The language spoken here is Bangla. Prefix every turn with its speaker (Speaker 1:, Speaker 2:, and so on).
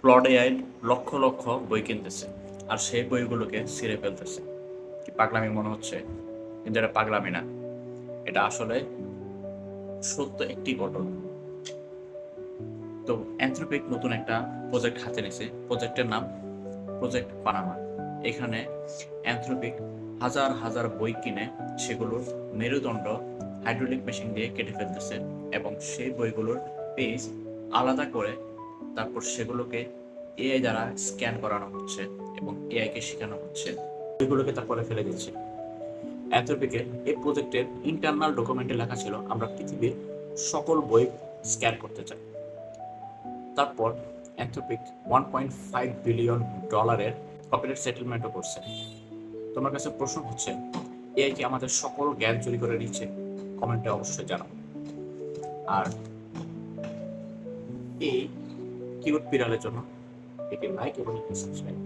Speaker 1: ক্লড এআই লক্ষ লক্ষ বই কিনতেছে আর সেই বইগুলোকে ছিঁড়ে ফেলতেছে। কি পাগলামি মনে হচ্ছে? কিন্তু এটা পাগলামি না, এটা আসলে সত্য একটি ঘটনা। তো অ্যানথ্রোপিক নতুন একটা প্রজেক্ট হাতে নিয়েছে, প্রজেক্টের নাম প্রজেক্ট পানামা। এখানে অ্যানথ্রোপিক হাজার হাজার বই কিনে সেগুলোর মেরুদণ্ড হাইড্রোলিক মেশিন দিয়ে কেটে ফেলতেছে এবং সেই বইগুলোর পেজ আলাদা করে তারপর সেগুলোকে এআই দ্বারা স্ক্যান করানো হচ্ছে এবং এআইকে শেখানো হচ্ছে, বইগুলোকে তারপরে ফেলে দিচ্ছে। অ্যানথ্রোপিকের এই প্রজেক্টের ইন্টারনাল ডকুমেন্টে লেখা ছিল আমরা পৃথিবীর সকল বই স্ক্যান করতে চাই। তারপর অ্যানথ্রোপিক $1.5 বিলিয়ন কপিরাইট সেটেলমেন্টও করছে। তোমার কাছে প্রশ্ন হচ্ছে, এআই কি আমাদের সকল জ্ঞান চুরি করে নিচ্ছে? কমেন্টে অবশ্যই জানাও। আর এই কিউট বিড়ালের জন্য একটি লাইক এবং একটি সাবস্ক্রাইব।